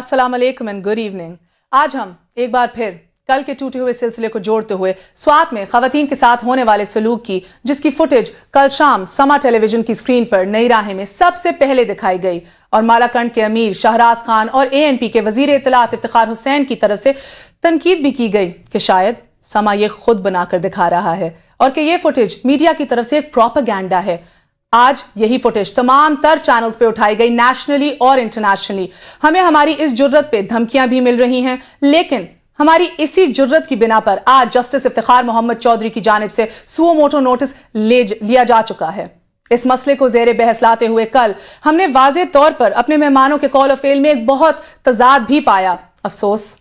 अस्सलाम वालेकुम and good evening. आज हम एक बार फिर कल के टूटे हुए सिलसिले को जोड़ते हुए स्वात में खवातीन के साथ होने वाले सलूक की, जिसकी फुटेज कल शाम समा टेलीविजन की स्क्रीन पर नई राहें में सबसे पहले दिखाई गई और मालाकंड के अमीर शहराज खान और ANP के वजीर इत्तलात इफ्तिखार हुसैन की तरफ से तनकीद भी की गई कि शायद समा ये खुद बनाकर दिखा रहा है और कि ये फुटेज मीडिया की तरफ से एक प्रोपेगेंडा है। आज यही फुटेज तमाम तर चैनल्स पे उठाई गई, नेशनली और इंटरनेशनली। हमें हमारी इस जुर्रत पे धमकियां भी मिल रही हैं, लेकिन हमारी इसी जुर्रत की बिना पर आज जस्टिस इफ्तिखार मोहम्मद चौधरी की जानिब से सुओ मोटो नोटिस लिया जा चुका है। इस मसले को जेर बहस लाते हुए कल हमने वाज़े तौर पर अपने मेहमानों के कॉल ऑफ फेल में एक बहुत तजाद भी पाया। अफसोस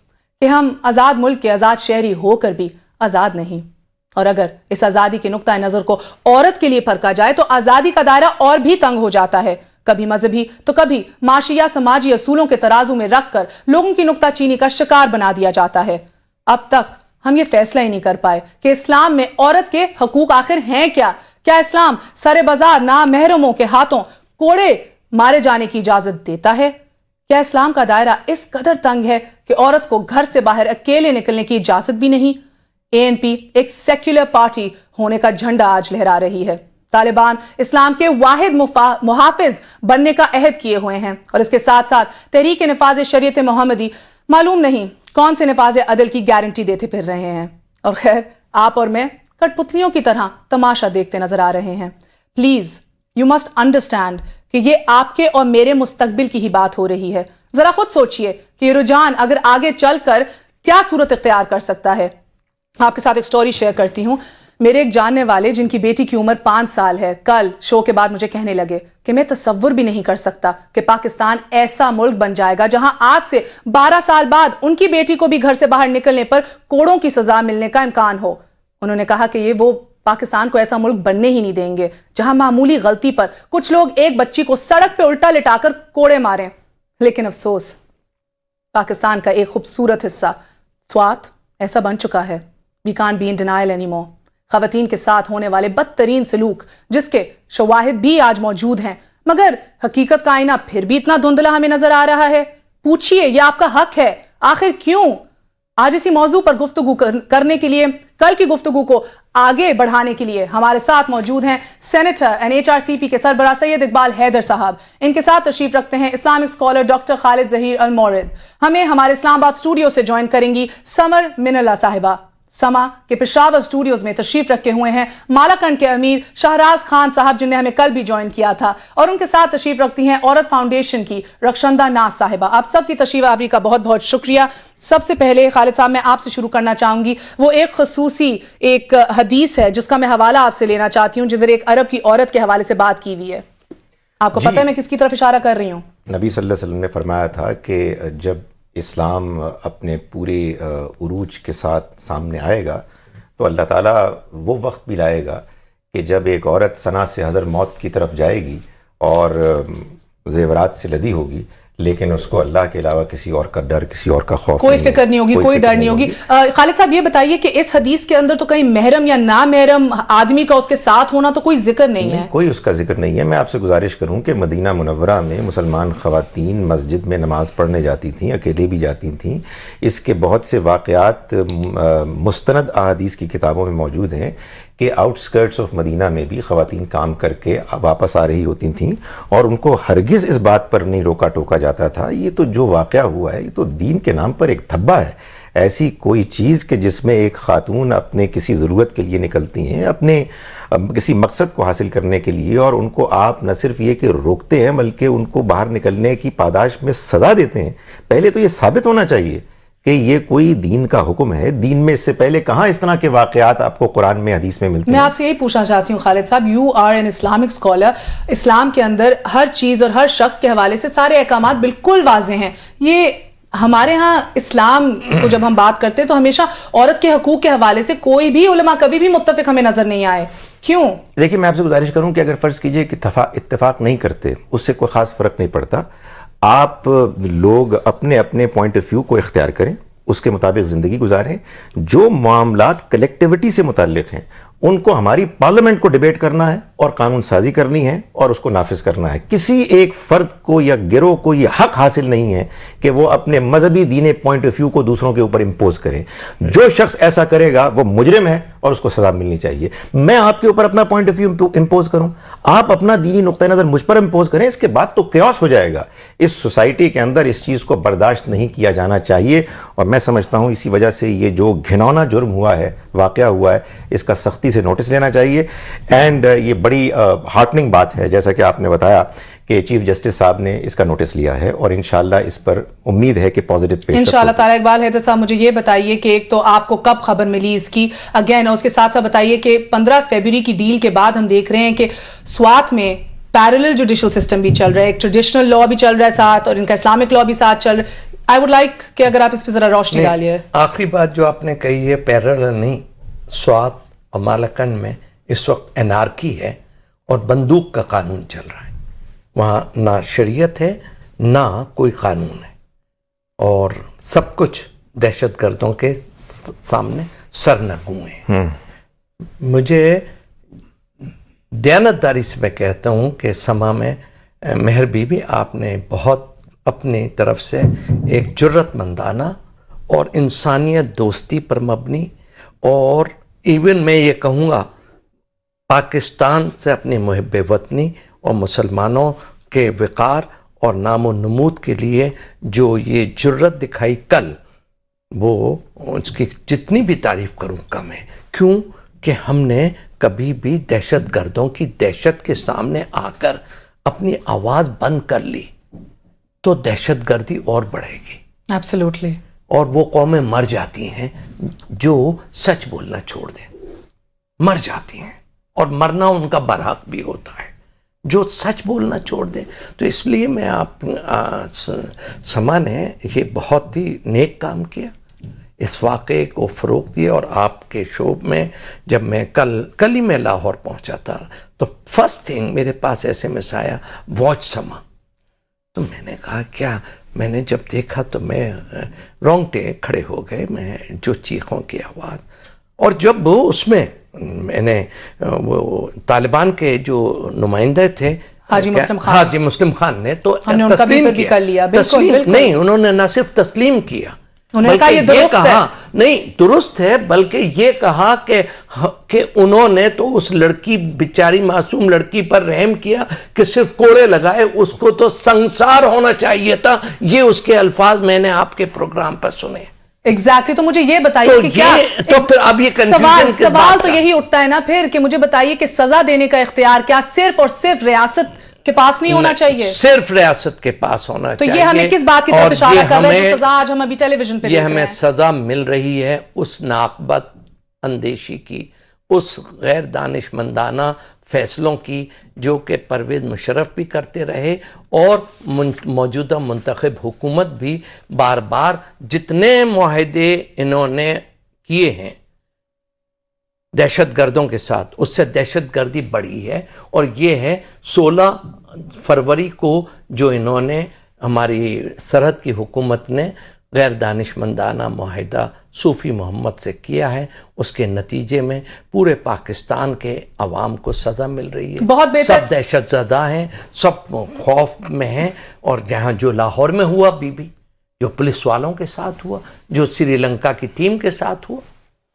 कि हम आज़ाद मुल्क के आज़ाद शहरी होकर भी आज़ाद नहीं, और अगर इस आज़ादी के नुक्ता नज़र को औरत के लिए फरका जाए तो आज़ादी का दायरा और भी तंग हो जाता है। कभी मजहबी तो कभी माशी या समाजी असूलों के तराजू में रखकर लोगों की नुक्ताचीनी का शिकार बना दिया जाता है। अब तक हम ये फैसला ही नहीं कर पाए कि इस्लाम में औरत के हकूक आखिर हैं क्या। क्या इस्लाम सरे बाजार नामहरमों के हाथों कोड़े मारे जाने की इजाजत देता है? क्या इस्लाम का दायरा इस कदर तंग है कि औरत को घर से बाहर अकेले निकलने की इजाजत भी नहीं? ANP एक सेक्युलर पार्टी होने का झंडा आज लहरा रही है। तालिबान इस्लाम के वाहिद मुहाफिज बनने का अहद किए हुए हैं और इसके साथ साथ तहरीक निफाज शरीयत मोहम्मदी मालूम नहीं कौन से निफाज अदल की गारंटी देते फिर रहे हैं। और खैर, आप और मैं कठपुतलियों की तरह तमाशा देखते नजर आ रहे हैं। प्लीज यू मस्ट अंडरस्टैंड कि ये आपके और मेरे मुस्तकबिल की ही बात हो रही है। जरा खुद सोचिए कि ये रुझान अगर आगे चलकर क्या सूरत इख्तियार कर सकता है। आपके साथ एक स्टोरी शेयर करती हूँ। मेरे एक जानने वाले जिनकी बेटी की उम्र 5 साल है, कल शो के बाद मुझे कहने लगे कि मैं तसव्वुर भी नहीं कर सकता कि पाकिस्तान ऐसा मुल्क बन जाएगा जहां आज से 12 साल बाद उनकी बेटी को भी घर से बाहर निकलने पर कोड़ों की सजा मिलने का इम्कान हो। उन्होंने कहा कि ये वो पाकिस्तान को ऐसा मुल्क बनने ही नहीं देंगे जहां मामूली गलती पर कुछ लोग एक बच्ची को सड़क पे उल्टा लिटाकर कोड़े मारें। लेकिन अफसोस, पाकिस्तान का एक खूबसूरत हिस्सा स्वात ऐसा बन चुका है। We can't be in denial anymore। खवातीन के साथ होने वाले बदतरीन सलूक जिसके शवाहिद भी आज मौजूद हैं, मगर हकीकत का आईना फिर भी इतना धुंधला हमें नजर आ रहा है। पूछिए, ये आपका हक है। आखिर क्यों? आज इसी मौजू पर गुफ्तगू करने के लिए, कल की गुफ्तगू को आगे बढ़ाने के लिए हमारे साथ मौजूद हैं सेनेटर एंड HRCP के सरबराह सैयद इकबाल हैदर साहब। इनके साथ तशरीफ रखते हैं Islamic scholar doctor Khalid Zaheer Al Mawrid. हमें हमारे इस्लामाबाद स्टूडियो से ज्वाइन करेंगी समर मिनल्ला साहिबा। समा के पेशावर स्टूडियोज में तशरीफ रखे हुए हैं मालाकंड के अमीर शहराज खान साहब, जिन्हें हमें कल भी ज्वाइन किया था, और उनके साथ तशरीफ रखती हैं औरत फाउंडेशन की रक्षंदा नाज साहिबा। आप सबकी तशरीफ आवरी का बहुत बहुत शुक्रिया। सबसे पहले खालिद साहब, मैं आपसे शुरू करना चाहूंगी। वो एक खसूसी एक हदीस है जिसका मैं हवाला आपसे लेना चाहती हूँ, जिधर एक अरब की औरत के हवाले से बात की हुई है। आपको पता है मैं किसकी तरफ इशारा कर रही हूँ? नबी सल्लल्लाहु अलैहि वसल्लम ने फरमाया था कि जब इस्लाम अपने पूरे उरूज के साथ सामने आएगा तो अल्लाह ताला वो वक्त भी लाएगा कि जब एक औरत सना से हज़र मौत की तरफ जाएगी और ज़ेवरात से लदी होगी, लेकिन उसको अल्लाह के अलावा किसी और का डर, किसी और का खौफ, कोई फिक्र नहीं होगी, कोई डर नहीं होगी। खालिद साहब, ये बताइए कि इस हदीस के अंदर तो कहीं महरम या ना महरम आदमी का उसके साथ होना तो कोई जिक्र नहीं है। कोई उसका जिक्र नहीं है। मैं आपसे गुजारिश करूं कि मदीना मुनव्वरा में मुसलमान ख़वातीन मस्जिद में नमाज पढ़ने जाती थीं, अकेले भी जाती थीं। इसके बहुत से वाक़यात मुस्तनद अहादीस की किताबों में मौजूद हैं कि आउटस्कर्ट्स ऑफ मदीना में भी ख़वातीन काम करके वापस आ रही होती थीं और उनको हरगिज़ इस बात पर नहीं रोका टोका जाता था। ये तो जो वाक़या हुआ है, ये तो दीन के नाम पर एक धब्बा है। ऐसी कोई चीज़ कि जिसमें एक ख़ातून अपने किसी ज़रूरत के लिए निकलती हैं, अपने किसी मकसद को हासिल करने के लिए, और उनको आप न सिर्फ ये कि रोकते हैं बल्कि उनको बाहर निकलने की पादाश में सज़ा देते हैं। पहले तो ये साबित होना चाहिए कि ये कोई दीन का हुक्म है। दीन में इससे पहले कहाँ इस तरह के वाक़यात आपको कुरान में, हदीस में मिलते हैं? मैं आपसे यही पूछना चाहती हूँ खालिद साहब, you are an Islamic scholar. इस्लाम के अंदर हर चीज़ और हर शख्स के हवाले से सारे अहकामात बिल्कुल वाज़ेह हैं। ये हमारे यहाँ इस्लाम को जब हम बात करते हैं तो हमेशा औरत के हकूक़ के हवाले से कोई भी उलमा कभी भी मुत्तफ़िक हमें नज़र नहीं आए। क्यों? देखिए, मैं आपसे गुजारिश करूँ कि अगर फ़र्ज़ कीजिए कि इत्तेफाक नहीं करते, उससे कोई ख़ास फ़र्क नहीं पड़ता। आप लोग अपने अपने पॉइंट ऑफ व्यू को इख्तियार करें, उसके मुताबिक ज़िंदगी गुजारें। जो मामलात कलेक्टिविटी से मुताल्लिक़ हैं उनको हमारी पार्लियामेंट को डिबेट करना है, اور قانون سازی کرنی ہے اور اس کو نافذ کرنا ہے. کسی ایک فرد کو یا گروہ کو یہ حق حاصل نہیں ہے کہ وہ اپنے مذہبی دینی پوائنٹ آف ویو کو دوسروں کے اوپر امپوز کرے. جو شخص ایسا کرے گا وہ مجرم ہے اور اس کو سزا ملنی چاہیے. میں آپ کے اوپر اپنا پوائنٹ آف ویو امپوز کروں, آپ اپنا دینی نقطہ نظر مجھ پر امپوز کریں, اس کے بعد تو کیوس ہو جائے گا. اس سوسائٹی کے اندر اس چیز کو برداشت نہیں کیا جانا چاہیے, اور میں سمجھتا ہوں اسی وجہ سے یہ جو گھناؤنا جرم ہوا ہے, واقعہ ہوا ہے, اس کا سختی سے نوٹس لینا چاہیے. اینڈ یہ بڑی ہارٹننگ بات ہے جیسا کہ آپ نے بتایا کہ چیف جسٹس صاحب نے اس کا نوٹس لیا ہے, اور انشاءاللہ اس پر امید ہے کہ پازیٹیو پیش انشاءاللہ تعالیٰ. اقبال حیدر صاحب مجھے یہ بتائیے کہ ایک تو آپ کو کب خبر ملی اس کی اگین, اور اس کے ساتھ ساتھ بتائیے کہ 15 فروری کی ڈیل کے بعد ہم دیکھ رہے ہیں کہ سوات میں پیرلل جوڈیشل سسٹم بھی چل رہا ہے, ایک ٹریڈیشنل لا بھی چل رہا ہے ساتھ, اور ان کا اسلامک لا بھی ساتھ چل رہا ہے. آئی ووڈ لائک کہ اگر آپ اس پہ ذرا روشنی ڈالیے. آخری بات جو آپ نے کہی ہے, پیرلل نہیں, سوات اور مالاکنڈ میں اس وقت انارکی ہے اور بندوق کا قانون چل رہا ہے. وہاں نہ شریعت ہے نہ کوئی قانون ہے, اور سب کچھ دہشت گردوں کے سامنے سرنگوں ہیں. مجھے دیانتداری سے میں کہتا ہوں کہ سما میں مہر بی بی آپ نے بہت اپنی طرف سے ایک جرت مندانہ اور انسانیت دوستی پر مبنی, اور ایون میں یہ کہوں گا پاکستان سے اپنی محب وطنی اور مسلمانوں کے وقار اور نام و نمود کے لیے جو یہ جرت دکھائی کل, وہ اس کی جتنی بھی تعریف کروں کم ہے. کیوں کہ ہم نے کبھی بھی دہشت گردوں کی دہشت کے سامنے آ کر اپنی آواز بند کر لی تو دہشت گردی اور بڑھے گی. ایبسلیوٹلی. اور وہ قومیں مر جاتی ہیں جو سچ بولنا چھوڑ دیں, مر جاتی ہیں, اور مرنا ان کا برحق بھی ہوتا ہے جو سچ بولنا چھوڑ دیں. تو اس لیے میں آپ سما نے یہ بہت ہی نیک کام کیا, اس واقعے کو فروغ دیا. اور آپ کے شو میں جب میں کل ہی میں لاہور پہنچا تھا تو فرسٹ تھنگ میرے پاس ایس ایم ایس آیا, واچ سما. تو میں نے کہا کیا, میں نے جب دیکھا تو میں رونگٹے کھڑے ہو گئے, میں جو چیخوں کی آواز. اور جب وہ اس میں نے وہ طالبان کے جو نمائندے تھے حاجی مسلم خان, حاجی مسلم خان نے تو تسلیم کیا. نہیں, انہوں نے نہ صرف تسلیم کیا, انہوں نے کہا یہ درست ہے. نہیں درست ہے, بلکہ یہ کہا کہ انہوں نے تو اس لڑکی بیچاری معصوم لڑکی پر رحم کیا کہ صرف کوڑے لگائے, اس کو تو سنسار ہونا چاہیے تھا. یہ اس کے الفاظ میں نے آپ کے پروگرام پر سنے. ایگزیکٹلی. تو مجھے یہ بتائیے کہ کیا تو پھر اب یہ سوال تو یہی اٹھتا ہے نا پھر کہ مجھے بتائیے کہ سزا دینے کا اختیار کیا صرف اور صرف ریاست کے پاس نہیں ہونا چاہیے؟ صرف ریاست کے پاس ہونا چاہیے. تو یہ ہمیں کس بات کی طرف اشارہ کر رہے ہیں جو سزا آج ہم ابھی ٹیلی ویژن پہ دیکھ رہے ہیں؟ یہ ہمیں سزا مل رہی ہے اس ناقبت اندیشی کی, اس غیر دانشمندانہ فیصلوں کی جو کہ پرویز مشرف بھی کرتے رہے, اور موجودہ منتخب حکومت بھی بار بار جتنے معاہدے انہوں نے کیے ہیں دہشت گردوں کے ساتھ, اس سے دہشت گردی بڑھی ہے. اور یہ ہے 16 فروری کو جو انہوں نے ہماری سرحد کی حکومت نے غیر دانشمندانہ معاہدہ صوفی محمد سے کیا ہے, اس کے نتیجے میں پورے پاکستان کے عوام کو سزا مل رہی ہے. بہت بہتر. سب دہشت زدہ ہیں, سب خوف میں ہیں. اور جہاں جو لاہور میں ہوا بی بی, جو پولیس والوں کے ساتھ ہوا, جو سری لنکا کی ٹیم کے ساتھ ہوا,